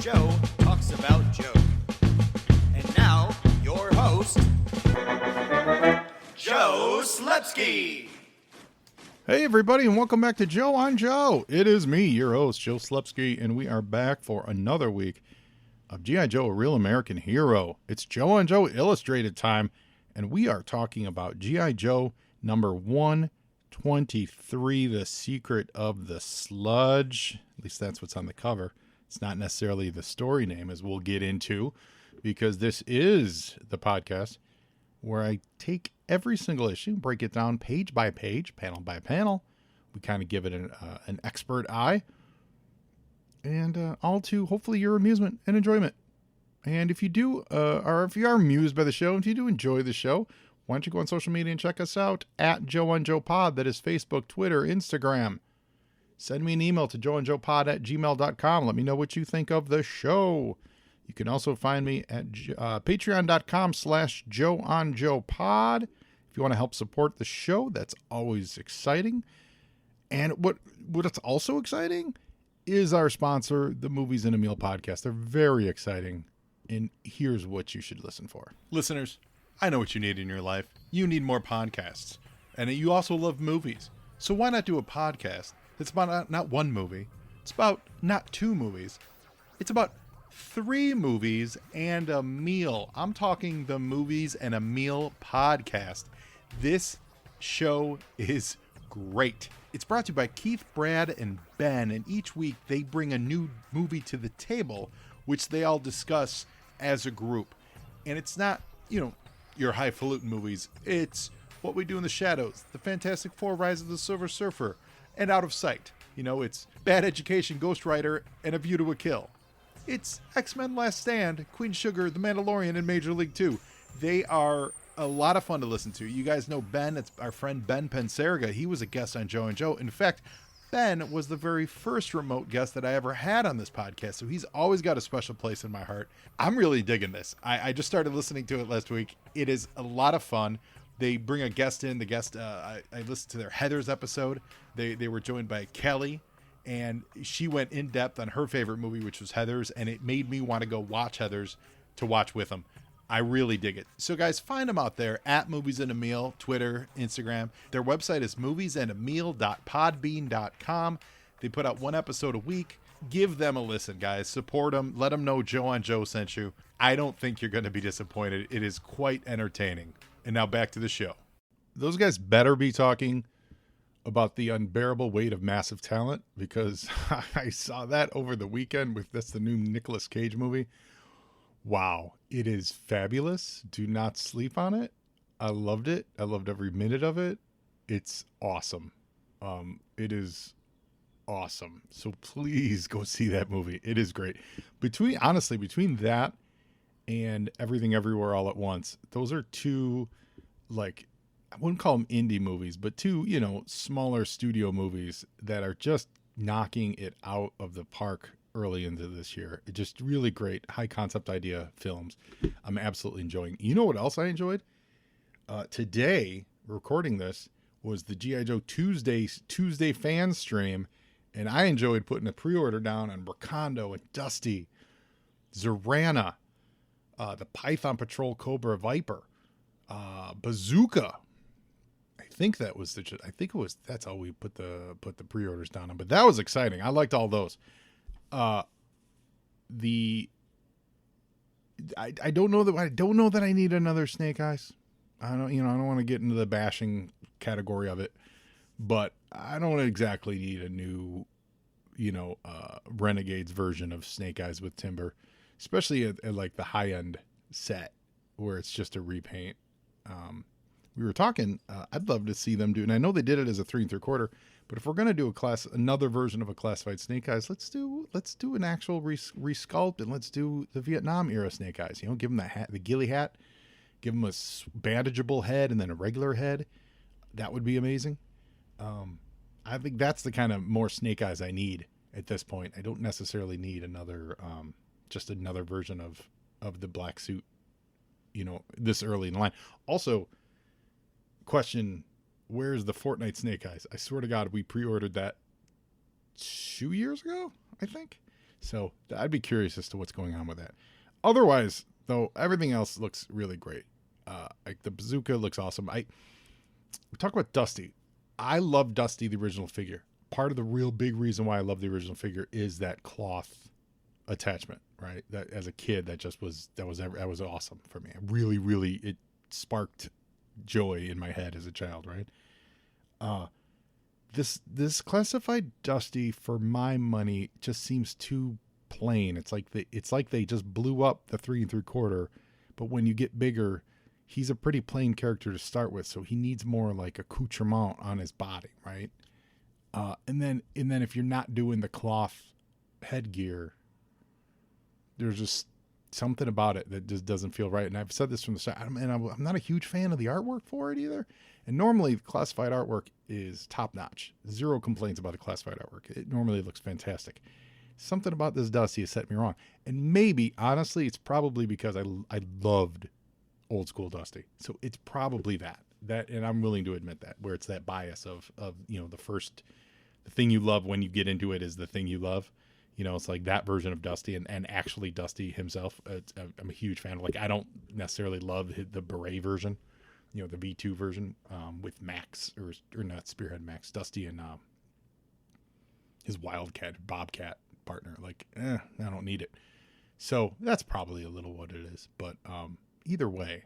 Joe talks about Joe. And now, your host, Joe Slepsky. Hey everybody, and welcome back to Joe on Joe. It is me, your host, Joe Slepsky, and we are back for another week of G.I. Joe, a Real American Hero. It's Joe on Joe Illustrated time, and we are talking about G.I. Joe number 123, The Secret of the Sludge. At least that's what's on the cover. It's not necessarily the story name, as we'll get into, because this is the podcast where I take every single issue, break it down page by page, panel by panel. We kind of give it an expert eye, and all to hopefully your amusement and enjoyment. And if you do, or if you are amused by the show, if you do enjoy the show, why don't you go on social media and check us out at Joe on Joe Pod. That is Facebook, Twitter, Instagram. Send me an email to joeonjoepod@gmail.com. Let me know what you think of the show. You can also find me at patreon.com/JoeOnJoePod. If you want to help support the show, that's always exciting. And what's also exciting is our sponsor, the Movies in a Meal podcast. They're very exciting. And here's what you should listen for. Listeners, I know what you need in your life. You need more podcasts. And you also love movies. So why not do a podcast that's about not one movie. It's about not two movies. It's about 3 movies and a meal. I'm talking the Movies and a Meal podcast. This show is great. It's brought to you by Keith, Brad, and Ben, and each week they bring a new movie to the table, which they all discuss as a group. And it's not, your highfalutin movies. It's What We Do in the Shadows, The Fantastic Four, Rise of the Silver Surfer, and Out of Sight. It's Bad Education, Ghost Rider, and A View to a Kill. It's X-Men Last Stand, Queen Sugar, The Mandalorian, and Major League 2. They are a lot of fun to listen to. You guys know Ben. It's our friend Ben Pensarga. He was a guest on Joe and Joe. In fact, Ben was the very first remote guest that I ever had on this podcast, so he's always got a special place in my heart. I'm really digging this. I just started listening to it last week. It is a lot of fun. They bring a guest in. The guest, I listened to their Heathers episode. They were joined by Kelly, and she went in depth on her favorite movie, which was Heathers, and it made me want to go watch Heathers to watch with them. I really dig it. So guys, find them out there at Movies and a Meal, Twitter, Instagram. Their website is moviesandameal.podbean.com. They put out 1 episode a week. Give them a listen, guys. Support them. Let them know Joe on Joe sent you. I don't think you're going to be disappointed. It is quite entertaining. And now back to the show. Those guys better be talking about the unbearable weight of massive talent, because I saw that over the weekend that's the new Nicolas Cage movie. Wow, it is fabulous. Do not sleep on it. I loved it. I loved every minute of it. It's awesome. It is awesome. So please go see that movie. It is great. Between that and Everything Everywhere All at Once, those are 2, I wouldn't call them indie movies, but 2, smaller studio movies that are just knocking it out of the park early into this year. It just really great high concept idea films. I'm absolutely enjoying. You know what else I enjoyed? Today, recording this, was the G.I. Joe Tuesday fan stream, and I enjoyed putting a pre-order down on Recondo and Dusty, Zorana, the Python Patrol Cobra Viper, Bazooka. That's all we put the pre-orders down on, but that was exciting. I liked all those. I don't know that I need another Snake Eyes. I don't want to get into the bashing category of it, but I don't exactly need a new, Renegades version of Snake Eyes with Timber, especially at the high end set where it's just a repaint. We were talking, I'd love to see them do, and I know they did it as a 3 3/4, but if we're going to do another version of a classified Snake Eyes, let's do an actual resculpt, and let's do the Vietnam era Snake Eyes. Give them the hat, the ghillie hat, give them a bandageable head and then a regular head. That would be amazing. I think that's the kind of more Snake Eyes I need at this point. I don't necessarily need another, just another version of the black suit, this early in the line. Also, question, where's the Fortnite Snake Eyes? I swear to God, we pre-ordered that 2 years ago, I think. So I'd be curious as to what's going on with that. Otherwise, though, everything else looks really great. Like the bazooka looks awesome. We talk about Dusty. I love Dusty, the original figure. Part of the real big reason why I love the original figure is that cloth attachment, right? That as a kid, that was awesome for me. It sparked joy in my head as a child, right? This classified Dusty, for my money, just seems too plain. It's like they just blew up the 3 3/4, but when you get bigger, he's a pretty plain character to start with, so he needs more like accoutrement on his body, right? And then if you're not doing the cloth headgear, there's just something about it that just doesn't feel right. And I've said this from the start, I'm not a huge fan of the artwork for it either. And normally classified artwork is top notch. Zero complaints about the classified artwork. It normally looks fantastic. Something about this Dusty has set me wrong. And maybe, honestly, it's probably because I loved old school Dusty. So it's probably that, and I'm willing to admit that, where it's that bias of, the thing you love when you get into it is the thing you love. It's like that version of Dusty, and actually Dusty himself. I'm a huge fan. Like, I don't necessarily love the Beret version, the V2 version, with Max or not Spearhead Max, Dusty and his Wildcat Bobcat partner. Like, I don't need it. So that's probably a little what it is. But either way,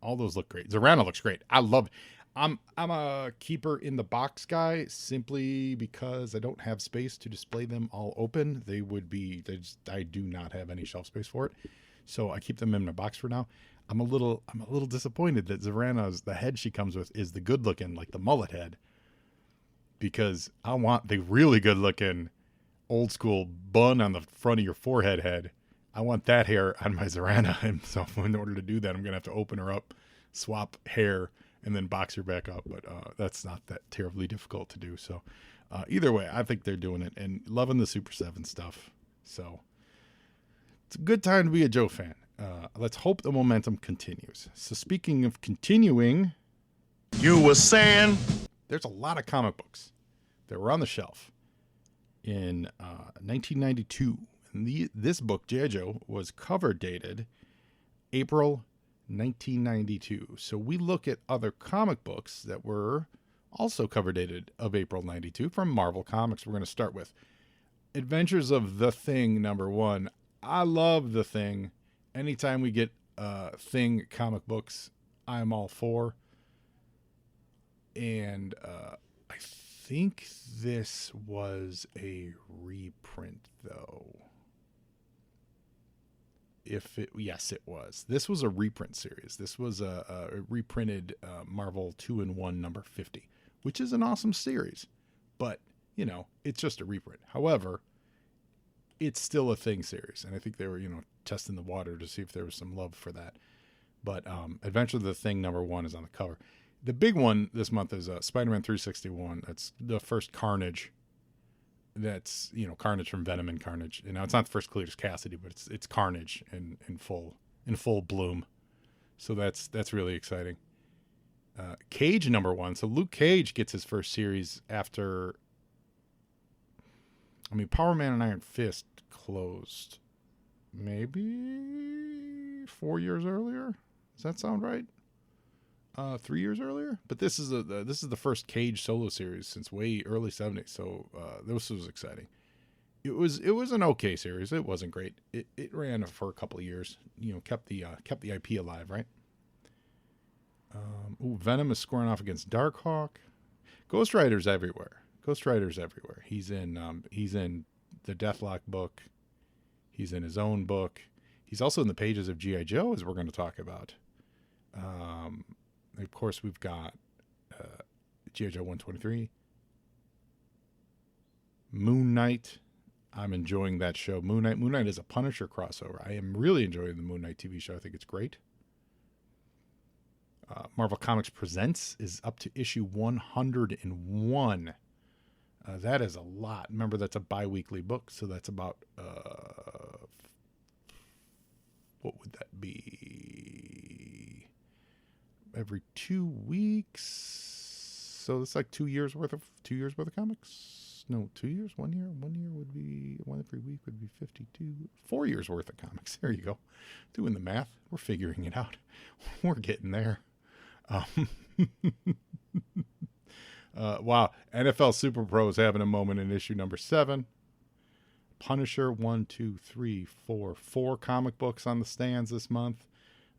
all those look great. Zarana looks great. I love it. I'm a keeper in the box guy simply because I don't have space to display them all open. I do not have any shelf space for it. So I keep them in my box for now. I'm a little disappointed that Zarana's, the head she comes with, is the good looking, like the mullet head, because I want the really good looking old school bun on the front of your forehead head. I want that hair on my Zarana. And so in order to do that, I'm going to have to open her up, swap hair, and then box her back up. But that's not that terribly difficult to do. So either way, I think they're doing it and loving the Super 7 stuff. So it's a good time to be a Joe fan. Let's hope the momentum continues. So speaking of continuing, You were saying? there's a lot of comic books that were on the shelf in 1992. And this book, G.I. Joe, was cover dated April 1992. So we look at other comic books that were also cover dated of April 92 from Marvel Comics. We're going to start with Adventures of the Thing #1. I love the Thing. Anytime we get Thing comic books, I'm all for. And I think this was a reprint, though. Yes, it was. This was a reprint series. This was a reprinted Marvel 2-in-1 number 50, which is an awesome series. But, it's just a reprint. However, it's still a Thing series. And I think they were, testing the water to see if there was some love for that. But Adventure of the Thing #1 is on the cover. The big one this month is Spider-Man 361. That's the first Carnage. That's, Carnage from Venom and Carnage. And now it's not the first Cletus Cassidy, but it's Carnage in full bloom. So that's really exciting. Cage #1. So Luke Cage gets his first series after, Power Man and Iron Fist closed maybe 4 years earlier. Does that sound right? 3 years earlier, but this is the first Cage solo series since way early 70s. So this was exciting. It was an okay series. It wasn't great. It ran for a couple of years. Kept the IP alive, right? Venom is scoring off against Darkhawk. Ghost Rider's everywhere. He's in the Deathlock book. He's in his own book. He's also in the pages of G.I. Joe, as we're going to talk about. Of course, we've got G.I. Joe 123. Moon Knight. I'm enjoying that show. Moon Knight is a Punisher crossover. I am really enjoying the Moon Knight TV show. I think it's great. Marvel Comics Presents is up to issue 101. That is a lot. Remember, that's a bi-weekly book, so that's about what would that be? Every 2 weeks. So it's like 2 years worth of comics. No, 2 years, 1 year. 1 year would be, one every week would be 52. 4 years worth of comics. There you go. Doing the math. We're figuring it out. We're getting there. Wow. NFL Super Pro is having a moment in issue number 7. Punisher, 1, 2, 3, 4. 4 comic books on the stands this month.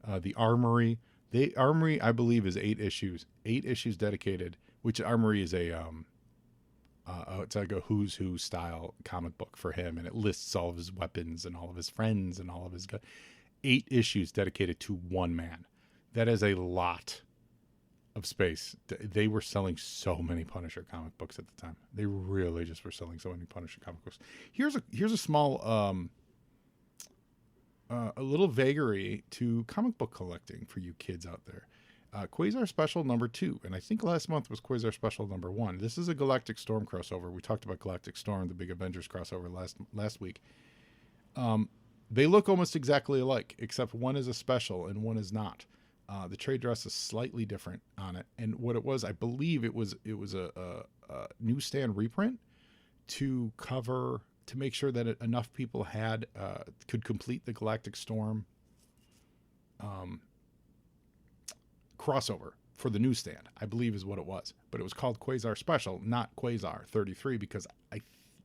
The Armory. The Armory, I believe, is 8 issues. 8 issues dedicated, which Armory is it's like a Who's Who style comic book for him, and it lists all of his weapons and all of his friends and all of his 8 issues dedicated to one man. That is a lot of space. They were selling so many Punisher comic books at the time. They really just were selling so many Punisher comic books. Here's a small a little vagary to comic book collecting for you kids out there. Quasar Special number 2, and I think last month was Quasar Special number 1. This is a Galactic Storm crossover. We talked about Galactic Storm, the big Avengers crossover last week. They look almost exactly alike, except one is a special and one is not. The trade dress is slightly different on it, and what it was, I believe it was a newsstand reprint to make sure that enough people could complete the Galactic Storm crossover for the newsstand, I believe is what it was. But it was called Quasar Special, not Quasar 33, because I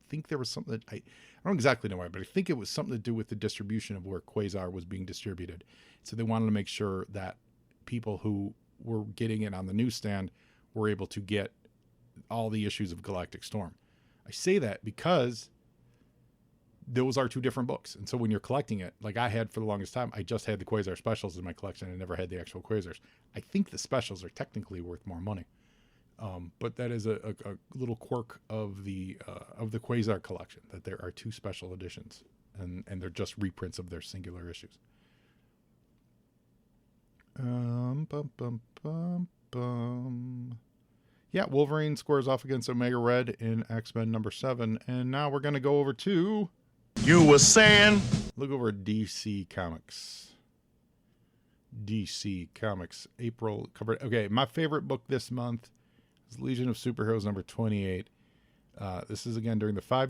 think there was something I don't exactly know why, but I think it was something to do with the distribution of where Quasar was being distributed. So they wanted to make sure that people who were getting it on the newsstand were able to get all the issues of Galactic Storm. I say that because those are 2 different books. And so when you're collecting it, like I had for the longest time, I just had the Quasar specials in my collection. I never had the actual Quasars. I think the specials are technically worth more money. But that is a little quirk of the Quasar collection, that there are 2 special editions, and they're just reprints of their singular issues. Yeah, Wolverine squares off against Omega Red in X-Men number 7, and now we're going to go over to... You were saying? Look over at DC Comics. DC Comics, April cover. Okay, my favorite book this month is Legion of Superheroes number 28. This is again during the 5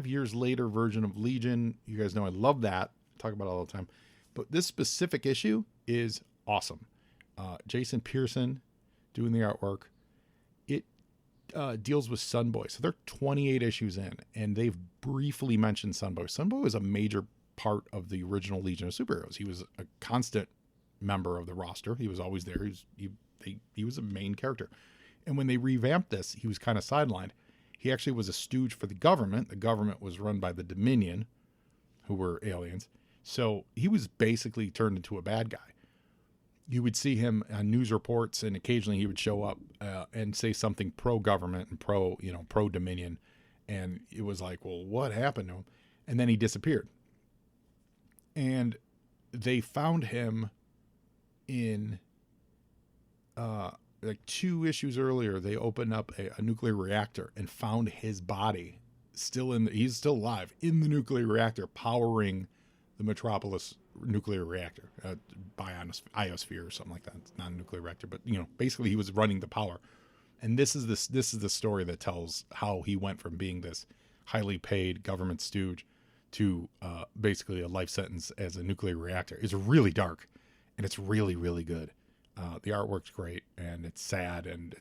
years later version of Legion. You guys know I love that. I talk about it all the time. But this specific issue is awesome. Jason Pearson doing the artwork. It deals with Sunboy. So they're 28 issues in, and they've briefly mentioned Sunboy. Sunboy was a major part of the original Legion of Superheroes. He was a constant member of the roster. He was always there. He was a main character. And when they revamped this, he was kind of sidelined. He actually was a stooge for the government. The government was run by the Dominion, who were aliens. So he was basically turned into a bad guy. You would see him on news reports, and occasionally he would show up and say something pro-government and pro-Dominion. And it was like, well, what happened to him? And then he disappeared. And they found him in, like 2 issues earlier, they opened up a nuclear reactor and found his body he's still alive in the nuclear reactor, powering the Metropolis nuclear reactor, iosphere or something like that. It's not a nuclear reactor, but basically he was running the power. And this is the story that tells how he went from being this highly paid government stooge to basically a life sentence as a nuclear reactor. It's really dark, and it's really, really good. The artwork's great, and it's sad, and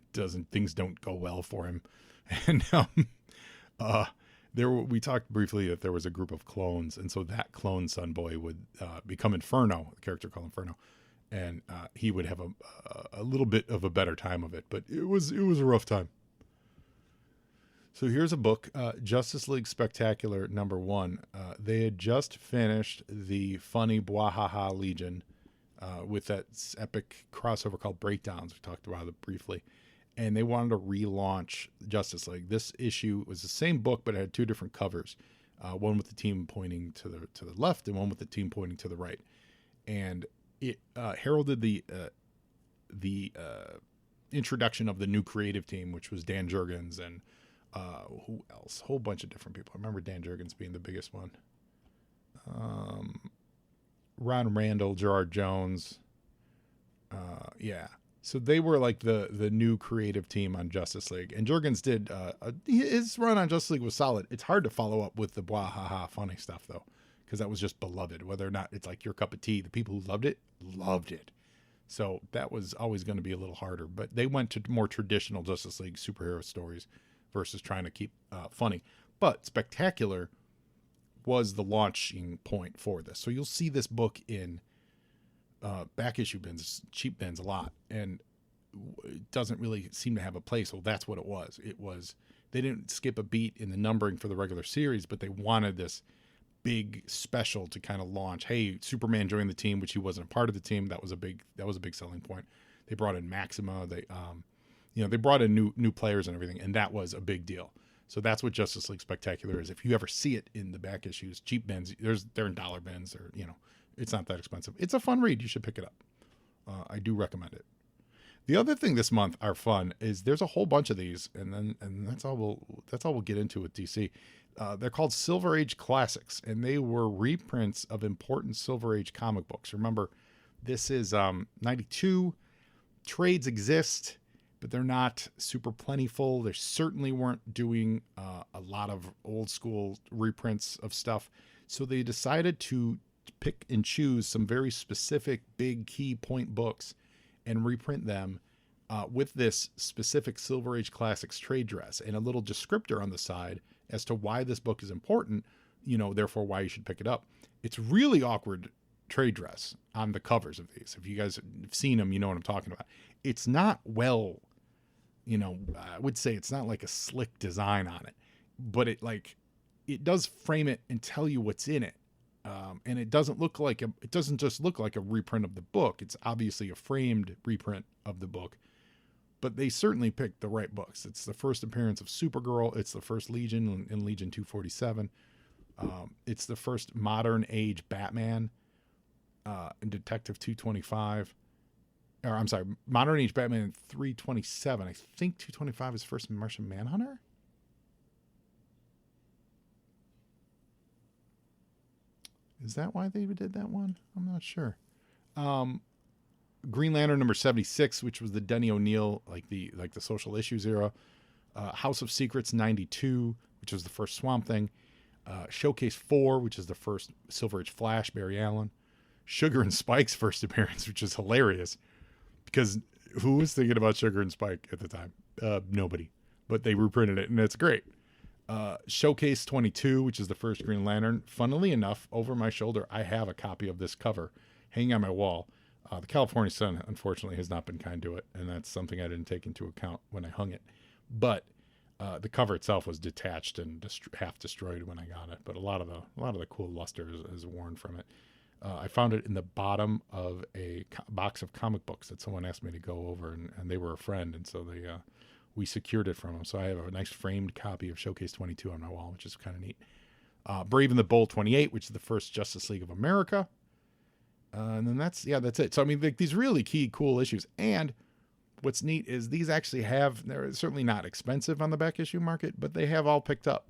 things don't go well for him. And we talked briefly that there was a group of clones, and so that clone Sunboy would become Inferno, a character called Inferno, and he would have a little bit of a better time of it, but it was a rough time. So here's a book, Justice League Spectacular number 1. They had just finished the funny Bwahaha Legion with that epic crossover called Breakdowns. We talked about it briefly. And they wanted to relaunch Justice League. This issue was the same book, but it had 2 different covers. One with the team pointing to the left and one with the team pointing to the right. And it heralded the introduction of the new creative team, which was Dan Jurgens and who else? A whole bunch of different people. I remember Dan Jurgens being the biggest one. Ron Randall, Gerard Jones. Yeah. So they were like the new creative team on Justice League. And Jurgens did, his run on Justice League was solid. It's hard to follow up with the blah, ha, ha, funny stuff, though, because that was just beloved. Whether or not it's like your cup of tea, the people who loved it. So that was always going to be a little harder. But they went to more traditional Justice League superhero stories versus trying to keep funny. But Spectacular was the launching point for this. So you'll see this book in back issue bins, cheap bins a lot, and it doesn't really seem to have a place. Well, that's what it was. They didn't skip a beat in the numbering for the regular series, but they wanted this big special to kind of launch. Hey, Superman joined the team, which he wasn't a part of the team. That was a big selling point. They brought in Maxima. They brought in new players and everything, and that was a big deal. So that's what Justice League Spectacular is. If you ever see it in the back issues, cheap bins, they're in dollar bins, or it's not that expensive. It's a fun read. You should pick it up. I do recommend it. The other thing this month are fun is there's a whole bunch of these, and that's all we'll get into with DC. They're called Silver Age Classics, and they were reprints of important Silver Age comic books. Remember, this is 92. Trades exist, but they're not super plentiful. They certainly weren't doing a lot of old school reprints of stuff. So they decided to pick and choose some very specific big key point books and reprint them with this specific Silver Age Classics trade dress and a little descriptor on the side as to why this book is important, therefore why you should pick it up. It's really awkward trade dress on the covers of these. If you guys have seen them, you know what I'm talking about. It's not well, I would say it's not like a slick design on it, but it does frame it and tell you what's in it. And it doesn't just look like a reprint of the book. It's obviously a framed reprint of the book, but they certainly picked the right books. It's the first appearance of Supergirl. It's the first Legion in Legion 247. It's the first modern age Batman in Detective 225. Or I'm sorry, modern age Batman in 327. I think 225 is first Martian Manhunter. Is that why they did that one? I'm not sure. Green Lantern number 76, which was the Denny O'Neil, like the social issues era. House of Secrets 92, which was the first Swamp Thing. Showcase 4, which is the first Silver Age Flash, Barry Allen. Sugar and Spike's first appearance, which is hilarious because who was thinking about Sugar and Spike at the time? Nobody, but they reprinted it and it's great. Showcase 22, which is the first Green Lantern. Funnily enough, over my shoulder, I have a copy of this cover hanging on my wall. The California sun, unfortunately, has not been kind to it, and that's something I didn't take into account when I hung it. But the cover itself was detached and half destroyed when I got it. But a lot of the cool luster is worn from it. I found it in the bottom of a box of comic books that someone asked me to go over, and they were a friend, and so we secured it from them. So I have a nice framed copy of Showcase 22 on my wall, which is kind of neat. Brave and the Bold 28, which is the first Justice League of America. And then that's it. So, I mean, these really key, cool issues. And what's neat is these actually they're certainly not expensive on the back issue market, but they have all picked up.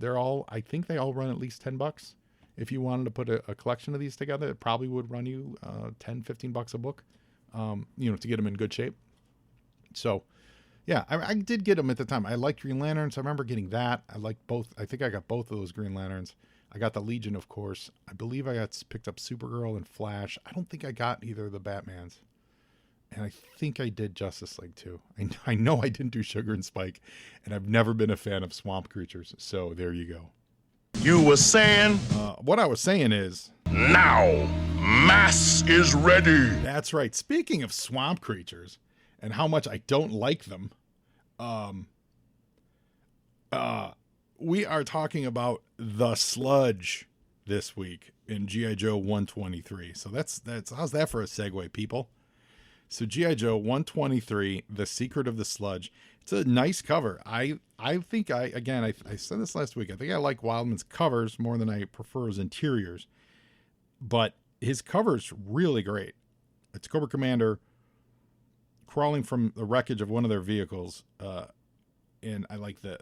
I think they all run at least $10. If you wanted to put a collection of these together, it probably would run you $10-15 a book, to get them in good shape. So, yeah, I did get them at the time. I liked Green Lantern, so I remember getting that. I liked both. I think I got both of those Green Lanterns. I got the Legion, of course. I believe I picked up Supergirl and Flash. I don't think I got either of the Batmans. And I think I did Justice League too. I know I didn't do Sugar and Spike, and I've never been a fan of swamp creatures. So there you go. You were saying? What I was saying is... Now, mass is ready. That's right. Speaking of swamp creatures and how much I don't like them, we are talking about the Sludge this week in G.I. Joe 123. So that's how's that for a segue, people? So G.I. Joe 123, The Secret of the Sludge. It's a nice cover. I think I said this last week. I think I like Wildman's covers more than I prefer his interiors. But his cover's really great. It's Cobra Commander crawling from the wreckage of one of their vehicles. And I like the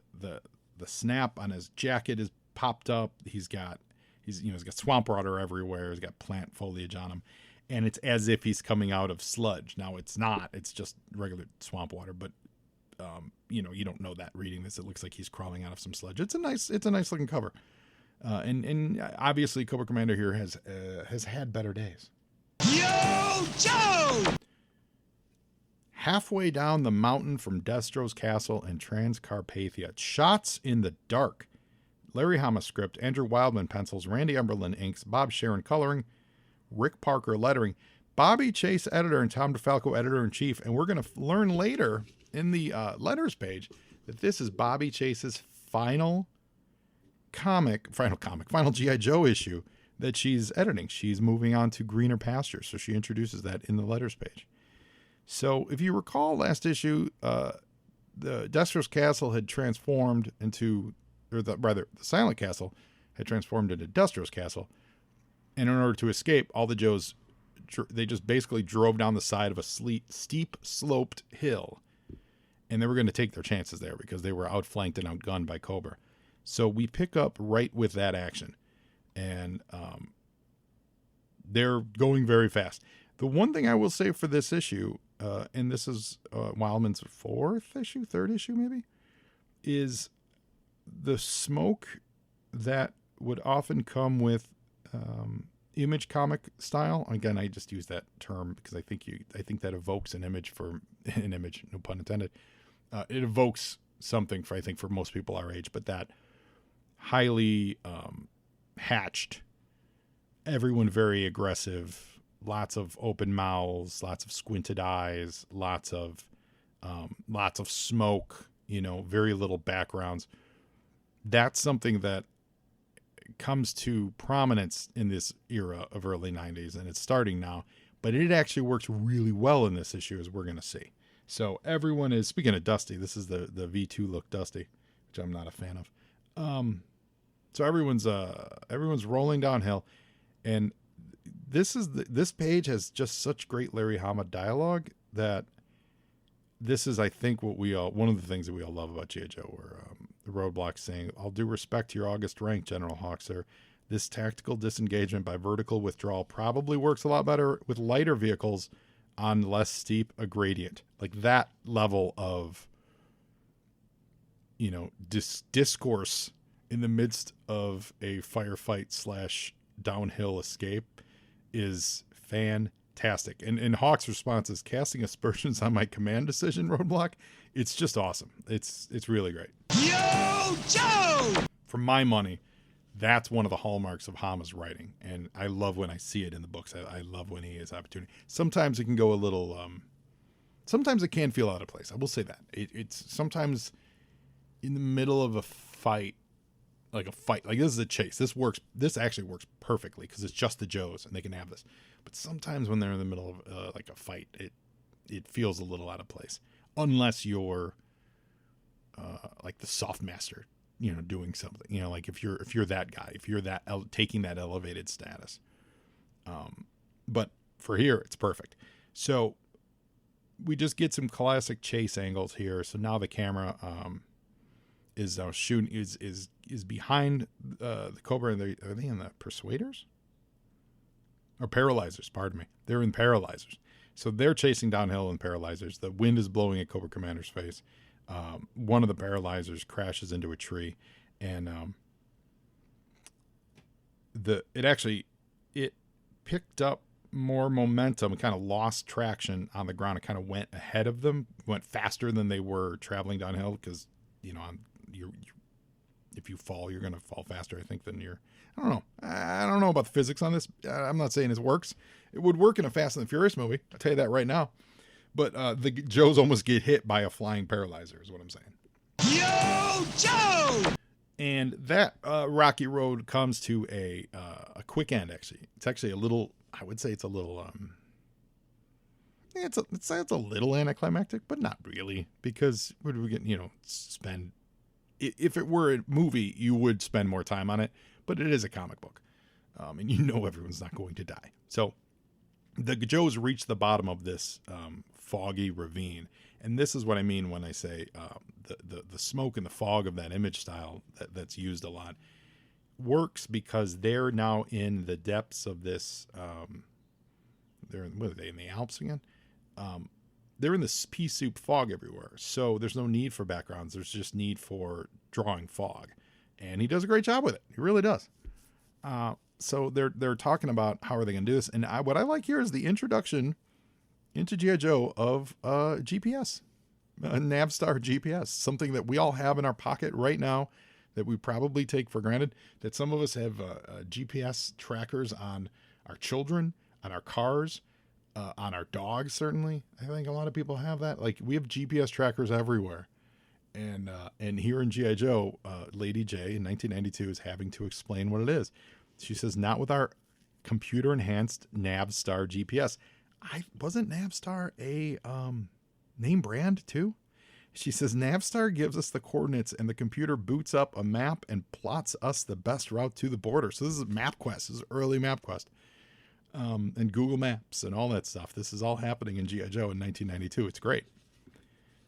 snap on his jacket is popped up. He's got swamp water everywhere. He's got plant foliage on him. and it's as if he's coming out of sludge. Now it's not, it's just regular swamp water, but you know, you don't know that reading this. It looks like he's crawling out of some sludge. It's a nice looking cover. And obviously Cobra Commander here has had better days. Yo, Joe! Halfway down the mountain from Destro's castle in Trans-Carpathia. Shots in the dark. Larry Hama script, Andrew Wildman pencils, Randy Emberlin inks, Bob Sharon coloring, Rick Parker lettering, Bobby Chase editor, and Tom DeFalco editor-in-chief. And we're going to learn later in the letters page that this is Bobby Chase's final G.I. Joe issue that she's editing. She's moving on to greener pastures, so she introduces that in the letters page. So if you recall last issue, the Destro's castle had transformed into, the Silent Castle had transformed into Destro's castle. And in order to escape, all the Joes, they just basically drove down the side of a steep sloped hill. And they were going to take their chances there because they were outflanked and outgunned by Cobra. So we pick up right with that action. And they're going very fast. The one thing I will say for this issue, and this is Wildman's third issue maybe, is the smoke that would often come with image comic style. Again, I just use that term because I think that evokes an image, no pun intended. It evokes something for most people our age, but that highly hatched, everyone very aggressive, lots of open mouths, lots of squinted eyes, lots of smoke, very little backgrounds. That's something that comes to prominence in this era of early 90s, and it's starting now, but it actually works really well in this issue, as we're going to see. So everyone is, speaking of Dusty, this is the V2 look Dusty, which I'm not a fan of. So everyone's rolling downhill, and this page has just such great Larry Hama dialogue that this is, I think, one of the things that we all love about G.I. Joe, where the Roadblock saying, "All due respect to your august rank, General Hawk, sir. This tactical disengagement by vertical withdrawal probably works a lot better with lighter vehicles on less steep a gradient." Like that level of, discourse in the midst of a firefight / downhill escape is fantastic. And Hawk's response is, "Casting aspersions on my command decision, Roadblock." It's just awesome. It's really great. Yo, Joe! For my money, that's one of the hallmarks of Hama's writing. And I love when I see it in the books. I love when he has opportunity. Sometimes it can go a little, sometimes it can feel out of place. I will say that. It's sometimes in the middle of a fight, like this is a chase. This actually works perfectly because it's just the Joes and they can have this. But sometimes when they're in the middle of like a fight, it feels a little out of place. Unless you're like the soft master, doing something, like if you're that guy, if you're that taking that elevated status. But for here, it's perfect. So we just get some classic chase angles here. So now the camera is shooting is behind the Cobra. And are they in the Persuaders or Paralyzers? Pardon me. They're in Paralyzers. So they're chasing downhill in Paralyzers. The wind is blowing at Cobra Commander's face. One of the Paralyzers crashes into a tree, and it picked up more momentum and kind of lost traction on the ground. It kind of went ahead of them, went faster than they were traveling downhill because, if you fall, you're going to fall faster, I think, than you're. I don't know about the physics on this. I'm not saying it works. It would work in a Fast and the Furious movie. I'll tell you that right now. But the Joes almost get hit by a flying paralyzer is what I'm saying. Yo, Joe! And that rocky road comes to a quick end, actually. It's actually a little, I would say it's a little, it's a little anticlimactic, but not really. Because what do we get, spend, if it were a movie, you would spend more time on it. But it is a comic book. And everyone's not going to die. So the Joes reach the bottom of this foggy ravine. And this is what I mean when I say the smoke and the fog of that image style that's used a lot works because they're now in the depths of this They're what are they in the Alps again? They're in this pea soup fog everywhere, so there's no need for backgrounds. There's just need for drawing fog, and he does a great job with it. He really does. So they're talking about how are they going to do this, and what I like here is the introduction into G.I. Joe of GPS, a Navstar GPS, something that we all have in our pocket right now that we probably take for granted. That some of us have GPS trackers on our children, on our cars. On our dogs, certainly. I think a lot of people have that. Like, we have GPS trackers everywhere. And here in G.I. Joe, Lady J in 1992 is having to explain what it is. She says, not with our computer-enhanced Navstar GPS. Wasn't Navstar a name brand, too? She says, Navstar gives us the coordinates, and the computer boots up a map and plots us the best route to the border. So this is MapQuest. This is early MapQuest. And Google Maps and all that stuff. This is all happening in G.I. Joe in 1992. It's great.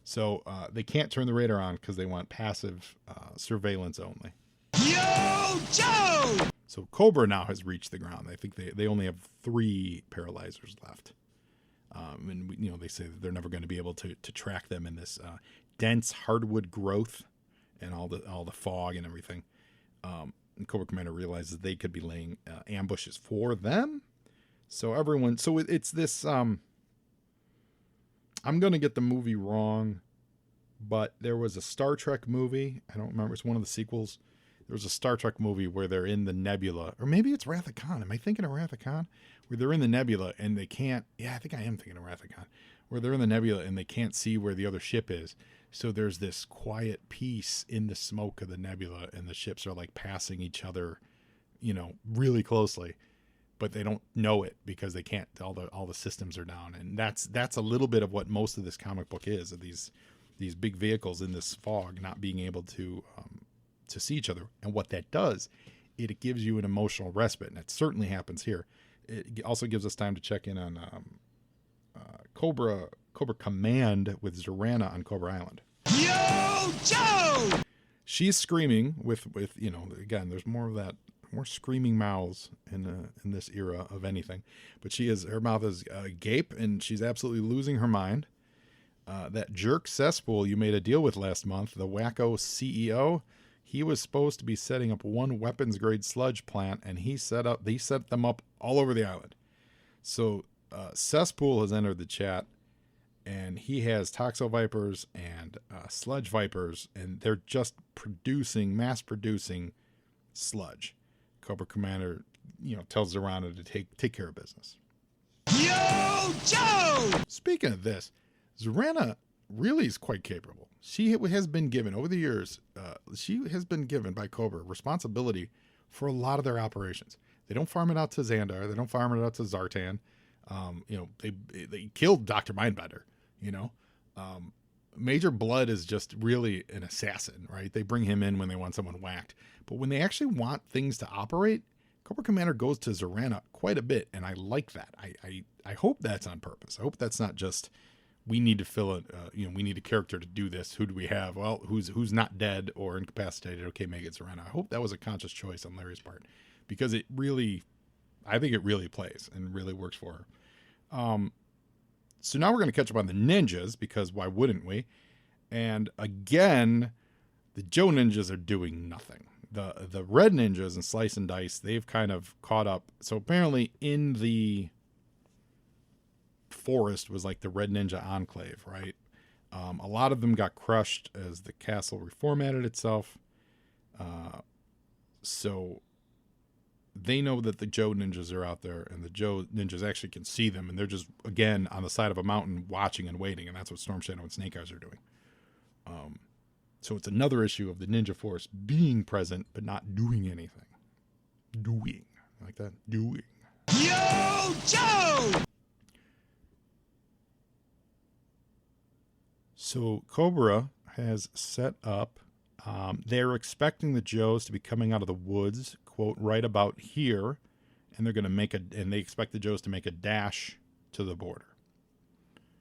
So they can't turn the radar on because they want passive surveillance only. Yo, Joe! So Cobra now has reached the ground. I think they only have 3 paralyzers left. And they say that they're never going to be able to track them in this dense hardwood growth and all the fog and everything. And Cobra Commander realizes they could be laying ambushes for them. So it's this, I'm going to get the movie wrong, but there was a Star Trek movie. I don't remember. It's one of the sequels. There was a Star Trek movie where they're in the nebula, or maybe it's Wrath of Khan. Am I thinking of Wrath of Khan? Where they're in the nebula and they can't, I think I am thinking of Wrath of Khan, where they're in the nebula and they can't see where the other ship is. So there's this quiet peace in the smoke of the nebula and the ships are like passing each other, really closely. But they don't know it because they can't. All the systems are down, and that's a little bit of what most of this comic book is. Of these big vehicles in this fog not being able to see each other, and what that does, it gives you an emotional respite, and it certainly happens here. It also gives us time to check in on Cobra Command with Zorana on Cobra Island. Yo, Joe! She's screaming with again. There's more of that. More screaming mouths in this era of anything, but her mouth is agape, and she's absolutely losing her mind. That jerk Cesspool you made a deal with last month, the wacko CEO, he was supposed to be setting up one weapons grade sludge plant, and he set them up all over the island. So Cesspool has entered the chat, and he has Toxo Vipers and Sludge Vipers, and they're just mass producing sludge. Cobra Commander, tells Zorana to take care of business. Yo, Joe! Speaking of this, Zorana really is quite capable. She has been given, over the years, she has been given by Cobra responsibility for a lot of their operations. They don't farm it out to Xandar. They don't farm it out to Zartan. They killed Dr. Mindbender, Major Blood is just really an assassin, right? They bring him in when they want someone whacked. But when they actually want things to operate, Cobra Commander goes to Zorana quite a bit, and I like that. I hope that's on purpose. I hope that's not just, we need to fill it, we need a character to do this. Who do we have? Well, who's not dead or incapacitated? Okay, make it Zorana. I hope that was a conscious choice on Larry's part, because I think it really plays and really works for her. So now we're going to catch up on the ninjas, because why wouldn't we? And again, the Joe ninjas are doing nothing. The red ninjas and Slice and Dice, they've kind of caught up. So apparently in the forest was like the red ninja enclave, right? A lot of them got crushed as the castle reformatted itself. So they know that the Joe ninjas are out there, and the Joe ninjas actually can see them, and they're just, again, on the side of a mountain watching and waiting, and that's what Storm Shadow and Snake Eyes are doing. So it's another issue of the ninja force being present but not doing anything. Doing. Like that? Doing. Yo, Joe! So Cobra has set up, they're expecting the Joes to be coming out of the woods, quote, right about here, and they're going to and they expect the Joes to make a dash to the border.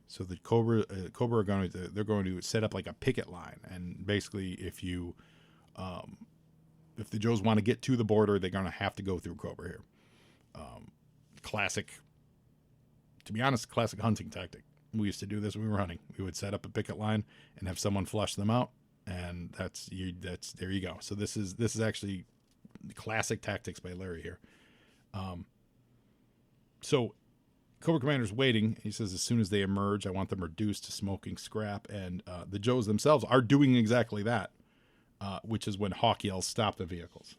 So the Cobra are going to set up like a picket line, and basically if the Joes want to get to the border, they're going to have to go through Cobra here. Classic to be honest, classic hunting tactic. We used to do this when we were hunting. We would set up a picket line and have someone flush them out, and that's there you go. So this is actually classic tactics by Larry here. So Cobra Commander's waiting. He says, as soon as they emerge, I want them reduced to smoking scrap. And the Joes themselves are doing exactly that, which is when Hawk yells, stop the vehicles.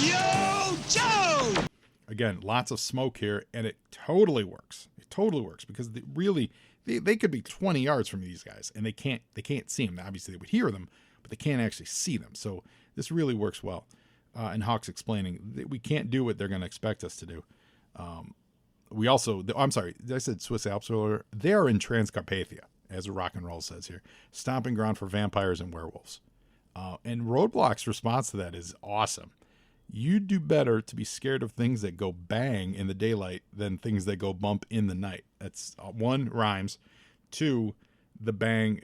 Yo, Joe! Again, lots of smoke here, and it totally works. It totally works because they could be 20 yards from these guys, and they can't see them. Obviously, they would hear them, but they can't actually see them. So this really works well. And Hawk's explaining that we can't do what they're going to expect us to do. We also, I'm sorry, I said Swiss Alps earlier. They're in Trans-Carpathia, as Rock and Roll says here. Stomping ground for vampires and werewolves. And Roadblock's response to that is awesome. You do better to be scared of things that go bang in the daylight than things that go bump in the night. That's one, rhymes. Two, the bang,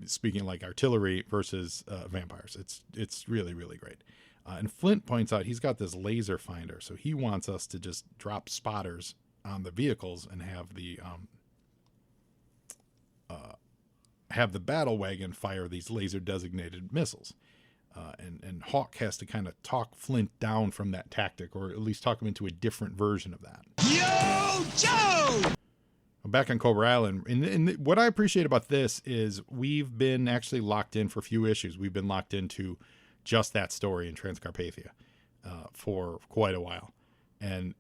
speaking like artillery versus vampires. It's really, really great. And Flint points out he's got this laser finder, so he wants us to just drop spotters on the vehicles and have the battle wagon fire these laser designated missiles. And Hawk has to kind of talk Flint down from that tactic, or at least talk him into a different version of that. Yo, Joe! I'm back on Cobra Island. And what I appreciate about this is we've been actually locked in for a few issues. We've been locked into just that story in Trans-Carpathia for quite a while. And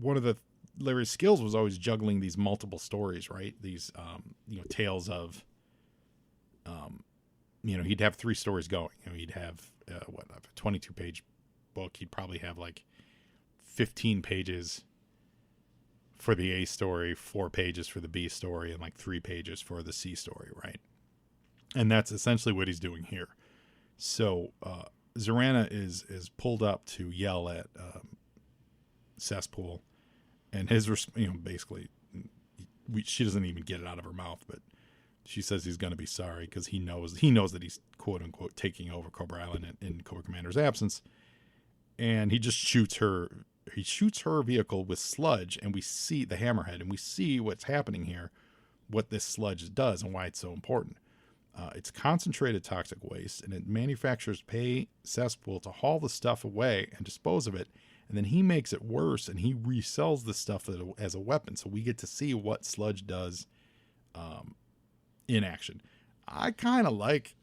one of Larry's skills was always juggling these multiple stories, right? These, tales of, he'd have 3 stories going. He'd have, a 22-page book. He'd probably have like 15 pages for the A story, 4 pages for the B story, and like 3 pages for the C story, right? And that's essentially what he's doing here. So Zorana is pulled up to yell at Cesspool, and his basically she doesn't even get it out of her mouth, but she says he's going to be sorry because he knows that he's quote unquote taking over Cobra Island in Cobra Commander's absence, and he just shoots her. He shoots her vehicle with sludge, and we see the hammerhead, and we see what's happening here, what this sludge does, and why it's so important. It's concentrated toxic waste, and it manufacturers pay Cesspool to haul the stuff away and dispose of it, and then he makes it worse, and he resells the stuff as a weapon. So we get to see what sludge does in action. I kind of like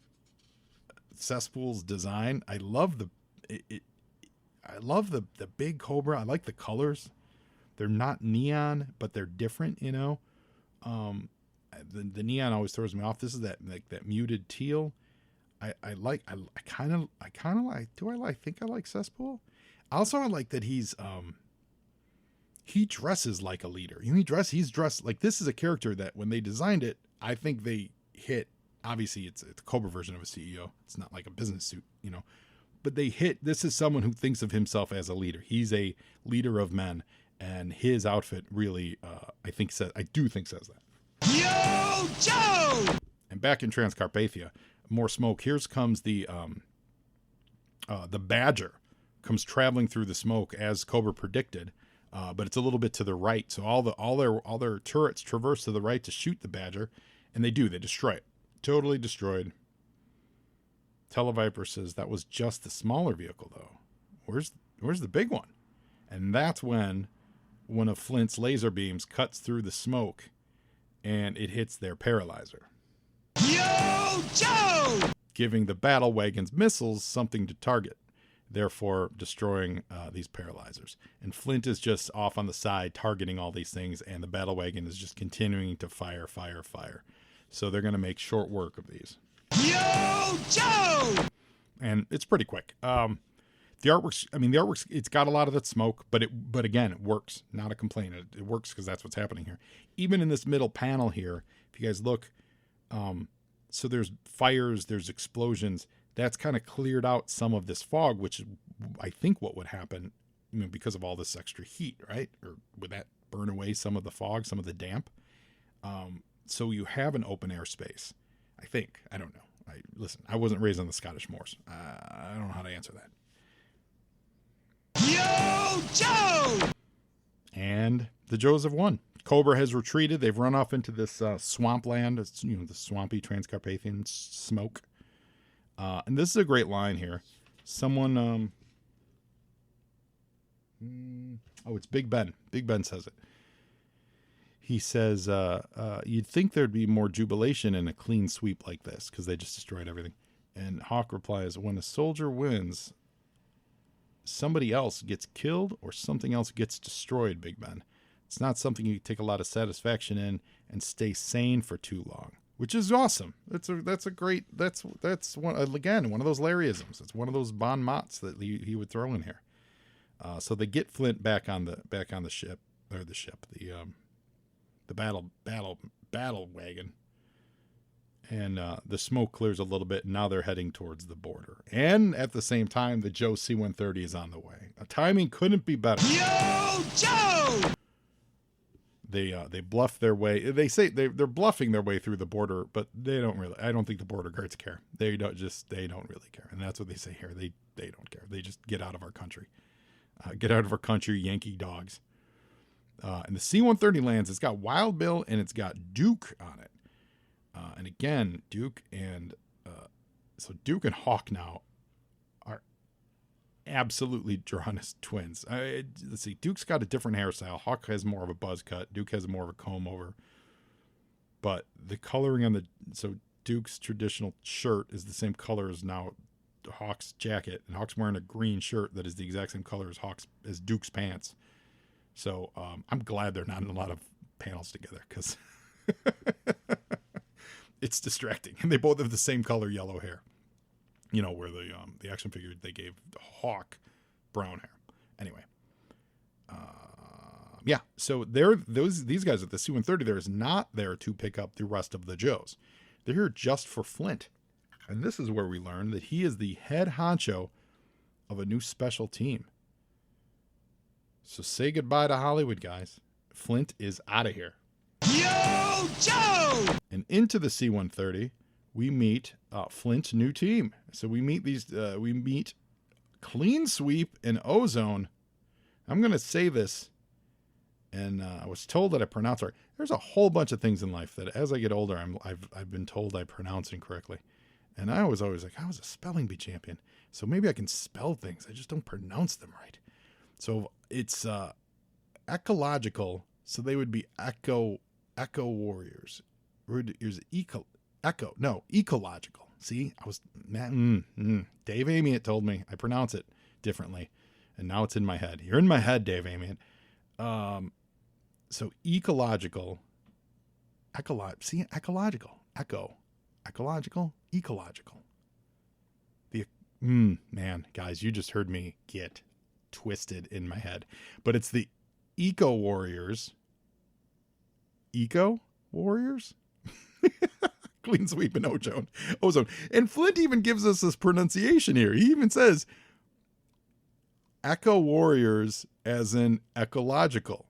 Cesspool's design. I love the big Cobra. I like the colors. They're not neon, but they're different, The neon always throws me off. This is that muted teal. I kind of like. Do I think I like Cesspool? Also, I like that he dresses like a leader. He's dressed like, this is a character that when they designed it, I think they hit. Obviously, it's a Cobra version of a CEO. It's not like a business suit, But they hit. This is someone who thinks of himself as a leader. He's a leader of men, and his outfit really, I do think says that. Yo, Joe! And back in Trans-Carpathia, more smoke. Here comes the Badger comes traveling through the smoke as Cobra predicted, but it's a little bit to the right. So all their turrets traverse to the right to shoot the Badger, and they destroy it. Totally destroyed. Televiper says that was just the smaller vehicle though. Where's the big one? And that's when one of Flint's laser beams cuts through the smoke and it hits their paralyzer. Yo, Joe! Giving the battle wagon's missiles something to target, therefore destroying these paralyzers. And Flint is just off on the side targeting all these things, and the battle wagon is just continuing to fire. So they're going to make short work of these. Yo, Joe! And it's pretty quick. The artwork's, it's got a lot of that smoke, but again, it works. Not a complaint. It works because that's what's happening here. Even in this middle panel here, if you guys look, so there's fires, there's explosions. That's kind of cleared out some of this fog, which is, I think, what would happen, because of all this extra heat, right? Or would that burn away some of the fog, some of the damp? So you have an open air space, I think. I don't know. Listen, I wasn't raised on the Scottish moors. I don't know how to answer that. Yo, Joe! And the Joes have won. Cobra has retreated. They've run off into this swampland. It's, the swampy Trans-Carpathian smoke. And this is a great line here. Someone, it's Big Ben. Big Ben says it. He says, you'd think there'd be more jubilation in a clean sweep like this because they just destroyed everything. And Hawk replies, when a soldier wins, somebody else gets killed or something else gets destroyed, Big Ben. It's not something you take a lot of satisfaction in and stay sane for too long, which is awesome. That's one of those Larryisms. It's one of those bon mots that he would throw in here. So they get Flint back on the ship, or the battle wagon. And the smoke clears a little bit, and now they're heading towards the border. And at the same time, the Joe C-130 is on the way. Timing couldn't be better. Yo, Joe! They bluff their way. They say they're bluffing their way through the border, but they don't really. I don't think the border guards care. They don't really care, and that's what they say here. They don't care. They just get out of our country. Get out of our country, Yankee dogs. And the C-130 lands. It's got Wild Bill and it's got Duke on it. And again, Duke and Hawk now are absolutely drawn as twins. Let's see, Duke's got a different hairstyle. Hawk has more of a buzz cut. Duke has more of a comb over. But the coloring on Duke's traditional shirt is the same color as now Hawk's jacket, and Hawk's wearing a green shirt that is the exact same color as Duke's pants. So I'm glad they're not in a lot of panels together because it's distracting. And they both have the same color yellow hair. Where the action figure they gave Hawk brown hair. Anyway, So these guys at the C-130 there is not there to pick up the rest of the Joes. They're here just for Flint. And this is where we learn that he is the head honcho of a new special team. So say goodbye to Hollywood, guys. Flint is out of here. Yo, Joe! And into the C-130, we meet Flint's new team. So we meet Clean Sweep and Ozone. I'm going to say this, and I was told that I pronounce it right. There's a whole bunch of things in life that as I get older, I've been told I pronounce incorrectly. And I was always like, I was a spelling bee champion. So maybe I can spell things. I just don't pronounce them right. So it's ecological. So they would be eco warriors. Ecological. See, I was Dave Amiot told me I pronounce it differently, and now it's in my head. You're in my head, Dave Amiot. So ecological. Ecological. Man, guys, you just heard me get twisted in my head. But it's the Eco Warriors. Eco Warriors? Clean Sweep and Ozone. And Flint even gives us this pronunciation here. He even says Eco Warriors as in ecological.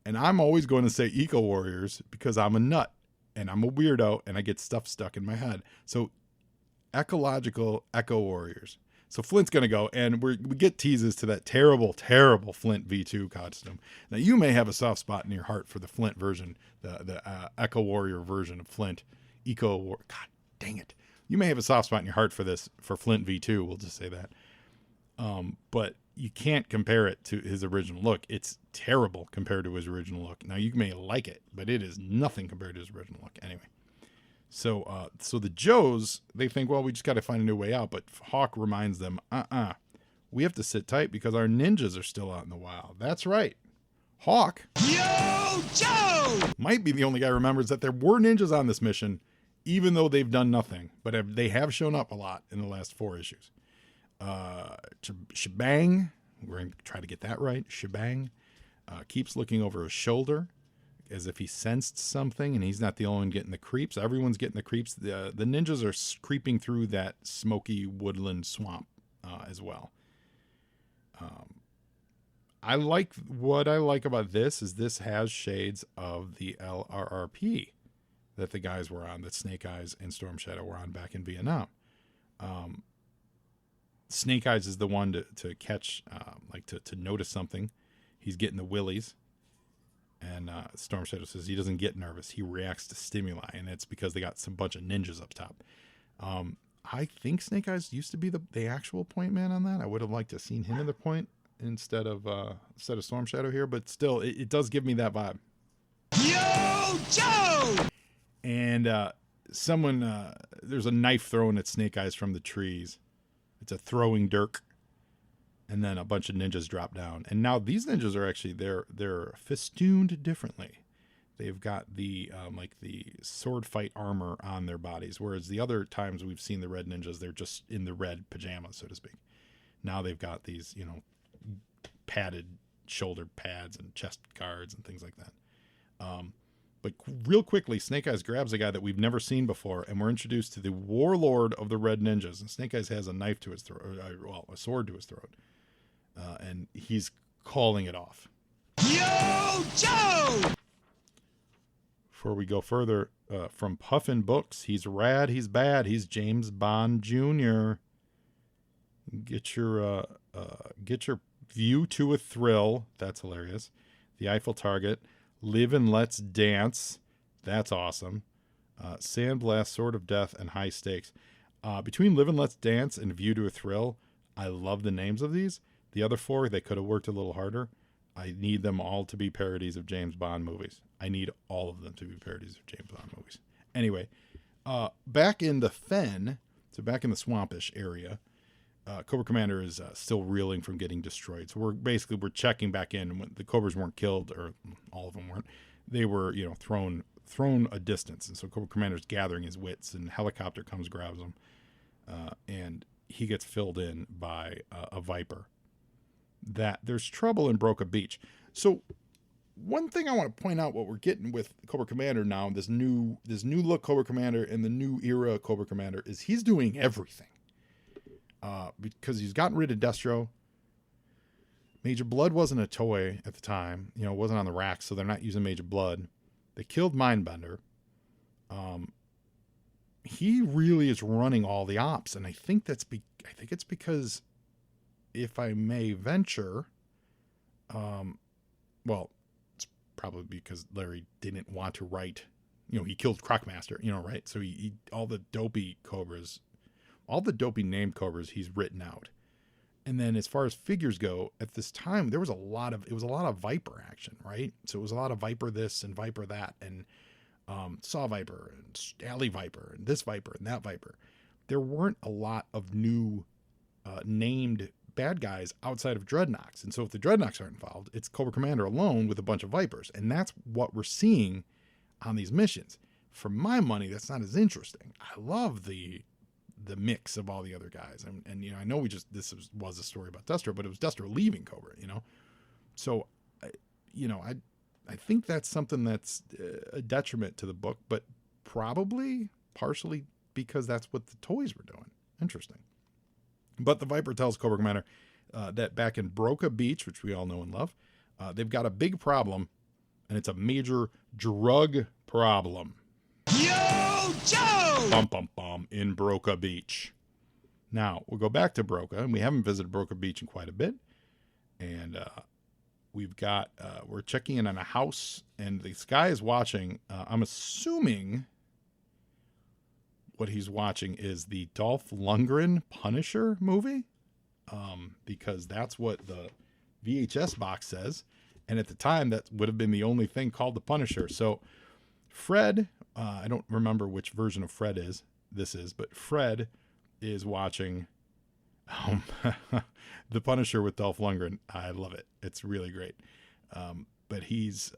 And I'm always going to say Eco Warriors because I'm a nut and I'm a weirdo and I get stuff stuck in my head. So ecological Eco Warriors. So Flint's going to go, and we get teases to that terrible, terrible Flint V2 costume. Now, you may have a soft spot in your heart for the Flint version, the Eco Warrior version of Flint. God dang it. You may have a soft spot in your heart for Flint V2, we'll just say that. But you can't compare it to his original look. It's terrible compared to his original look. Now, you may like it, but it is nothing compared to his original look. Anyway. So the Joes, they think, well, we just got to find a new way out. But Hawk reminds them, we have to sit tight because our ninjas are still out in the wild. That's right. Hawk, Yo, Joe! might be the only guy who remembers that there were ninjas on this mission, even though they've done nothing. But they have shown up a lot in the last 4 issues. Shebang, we're going to try to get that right. Shebang keeps looking over his shoulder, as if he sensed something, and he's not the only one getting the creeps. Everyone's getting the creeps. The ninjas are creeping through that smoky woodland swamp as well. What I like about this is this has shades of the LRRP that the guys were on, that Snake Eyes and Storm Shadow were on back in Vietnam. Snake Eyes is the one to catch, to notice something. He's getting the willies. And Storm Shadow says he doesn't get nervous. He reacts to stimuli, and it's because they got some bunch of ninjas up top. I think Snake Eyes used to be the actual point man on that. I would have liked to have seen him in the point instead of Storm Shadow here, but still, it does give me that vibe. Yo, Joe! And there's a knife thrown at Snake Eyes from the trees. It's a throwing dirk. And then a bunch of ninjas drop down. And now these ninjas are actually, they're festooned differently. They've got the sword fight armor on their bodies. Whereas the other times we've seen the red ninjas, they're just in the red pajamas, so to speak. Now they've got these, padded shoulder pads and chest guards and things like that. But real quickly, Snake Eyes grabs a guy that we've never seen before, and we're introduced to the warlord of the Red Ninjas. And Snake Eyes has a knife to his throat, a sword to his throat, and he's calling it off. Yo, Joe! Before we go further, from Puffin Books, he's rad, he's bad, he's James Bond Jr. Get your view to a thrill. That's hilarious. The Eiffel Target. Live and Let's Dance. That's awesome. Sandblast, Sword of Death, and High Stakes. Between Live and Let's Dance and View to a Thrill, I love the names of these. The other four, they could have worked a little harder. I need them all to be parodies of James Bond movies. I need all of them to be parodies of James Bond movies. Anyway, back in the fen, so back in the swampish area, Cobra Commander is still reeling from getting destroyed. So we're checking back in. When the Cobras weren't killed, or all of them weren't, they were thrown a distance. And so Cobra Commander's gathering his wits, and helicopter comes, grabs him, and he gets filled in by a Viper. That there's trouble in Broca Beach. So one thing I want to point out, what we're getting with Cobra Commander now, this new look Cobra Commander and the new era Cobra Commander, is he's doing everything. Because he's gotten rid of Destro. Major Blood wasn't a toy at the time. It wasn't on the rack, so they're not using Major Blood. They killed Mindbender. He really is running all the ops, and I think it's because, if I may venture, it's probably because Larry didn't want to write. He killed Crocmaster. Right? So he all the dopey Cobras. All the dopey named Cobras he's written out. And then as far as figures go, at this time, it was a lot of Viper action, right? So it was a lot of Viper this and Viper that, and Saw Viper and Alley Viper and this Viper and that Viper. There weren't a lot of new named bad guys outside of Dreadnoks. And so if the Dreadnoks aren't involved, it's Cobra Commander alone with a bunch of Vipers. And that's what we're seeing on these missions. For my money, that's not as interesting. I love the mix of all the other guys. And I know this was a story about Destro, but it was Destro leaving Cobra, So, I think that's something that's a detriment to the book, but probably partially because that's what the toys were doing. Interesting. But the Viper tells Cobra Commander that back in Broca Beach, which we all know and love, they've got a big problem, and it's a major drug problem. Yo, Joe! Bum, bum, bum, in Broca Beach. Now, we'll go back to Broca, and we haven't visited Broca Beach in quite a bit. And we're checking in on a house, and this guy is watching. I'm assuming what he's watching is the Dolph Lundgren Punisher movie, because that's what the VHS box says. And at the time, that would have been the only thing called the Punisher. So Fred, I don't remember which version of Fred this is, but Fred is watching the Punisher with Dolph Lundgren. I love it. It's really great. But he's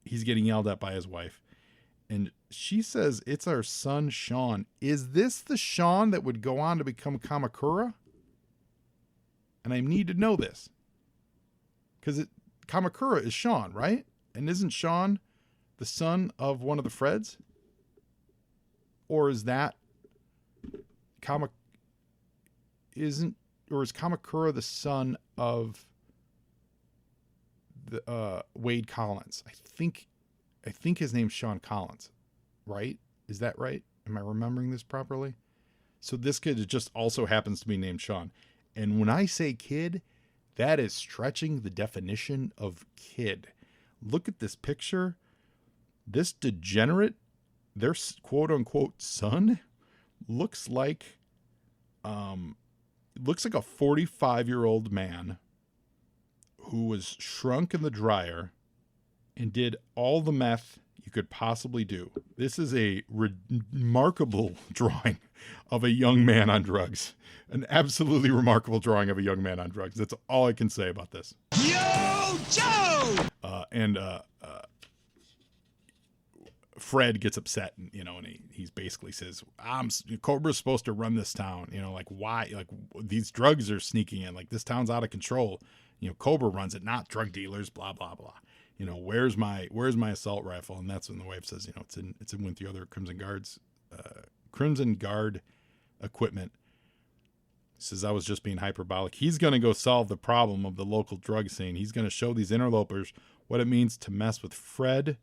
getting yelled at by his wife, and she says, "It's our son, Sean." Is this the Sean that would go on to become Kamakura? And I need to know this, because Kamakura is Sean, right? And isn't Sean the son of one of the Freds? Or is that is Kamakura the son of the Wade Collins? I think his name's Sean Collins, right? Is that right? Am I remembering this properly? So this kid just also happens to be named Sean. And when I say kid, that is stretching the definition of kid. look at this picture. This degenerate, their quote unquote son, looks like a 45-year-old man who was shrunk in the dryer and did all the meth you could possibly do. This is a remarkable drawing of a young man on drugs. An absolutely remarkable drawing of a young man on drugs. That's all I can say about this. Yo, Joe! Fred gets upset, and he basically says, Cobra's supposed to run this town. Like, why? Like, these drugs are sneaking in. Like, this town's out of control. Cobra runs it, not drug dealers, blah, blah, blah. Where's my assault rifle? And that's when the wife says, it's in with the other Crimson Guard equipment. Says, I was just being hyperbolic. He's going to go solve the problem of the local drug scene. He's going to show these interlopers what it means to mess with Fred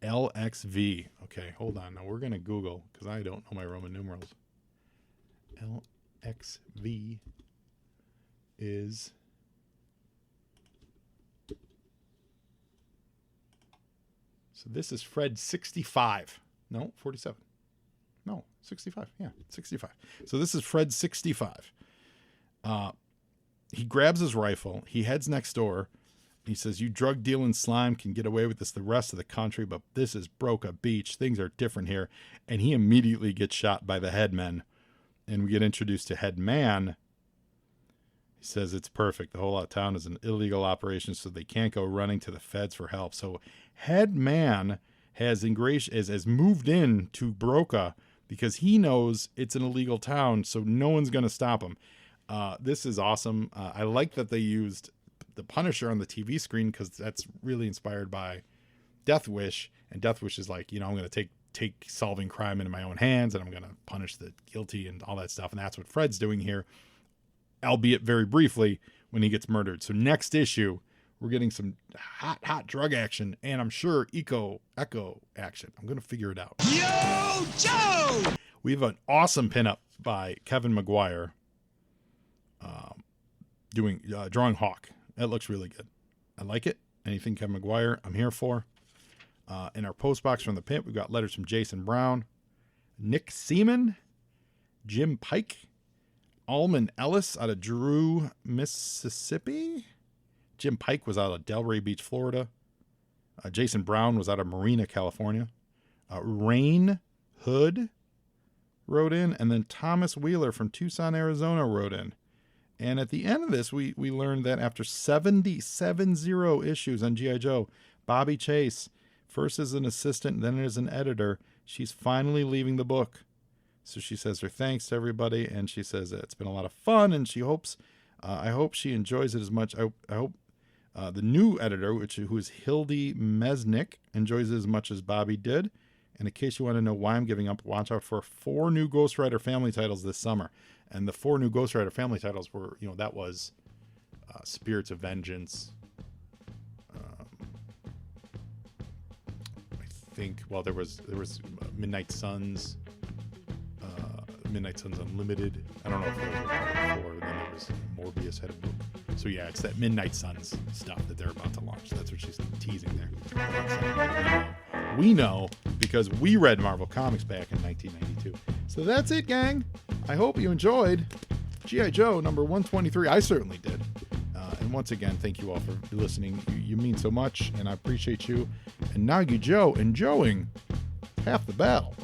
LXV. Okay, hold on. Now we're going to Google, because I don't know my Roman numerals. LXV is... So this is Fred 65. No, 47. No, 65. Yeah, 65. So this is Fred 65. He grabs his rifle. He heads next door. He says, you drug dealing slime can get away with this the rest of the country, but this is Broca Beach. Things are different here. And he immediately gets shot by the Headman. And we get introduced to Headman. He says it's perfect. The whole town is an illegal operation, so they can't go running to the feds for help. So Headman has moved in to Broca because he knows it's an illegal town, so no one's going to stop him. This is awesome. I like that they used the Punisher on the TV screen, because that's really inspired by Death Wish. And Death Wish is like, I'm going to take solving crime into my own hands, and I'm going to punish the guilty and all that stuff. And that's what Fred's doing here, albeit very briefly, when he gets murdered. So next issue, we're getting some hot drug action, and I'm sure echo action. I'm going to figure it out. Yo, Joe! We have an awesome pinup by Kevin Mcguire drawing Hawk. That looks really good. I like it. Anything Kevin Mcguire, I'm here for. In our post box from the pimp, we've got letters from Jason Brown, Nick Seaman, Jim Pike, Alman Ellis out of Drew, Mississippi. Jim Pike was out of Delray Beach, Florida. Jason Brown was out of Marina, California. Rain Hood wrote in, and then Thomas Wheeler from Tucson, Arizona wrote in. And at the end of this, we learned that after 70 issues on G.I. Joe, Bobby Chase, first as an assistant, then as an editor, she's finally leaving the book. So she says her thanks to everybody, and she says it's been a lot of fun, and she hopes, I hope she enjoys it as much. I hope the new editor, who is Hildy Mesnick, enjoys it as much as Bobby did. And in case you want to know why I'm giving up, watch out for 4 new Ghost Rider family titles this summer. And the 4 new Ghost Rider family titles were, that was Spirits of Vengeance. I think, there was Midnight Suns. Midnight Suns Unlimited. I don't know if there was a 4. Then there was Morbius had a book. So yeah, it's that Midnight Suns stuff that they're about to launch. That's what she's teasing there. We know because we read Marvel Comics back in 1992. So that's it, gang. I hope you enjoyed G.I. Joe number 123. I certainly did. And once again, thank you all for listening. You mean so much, and I appreciate you. And now you, Joe, enjoying half the battle.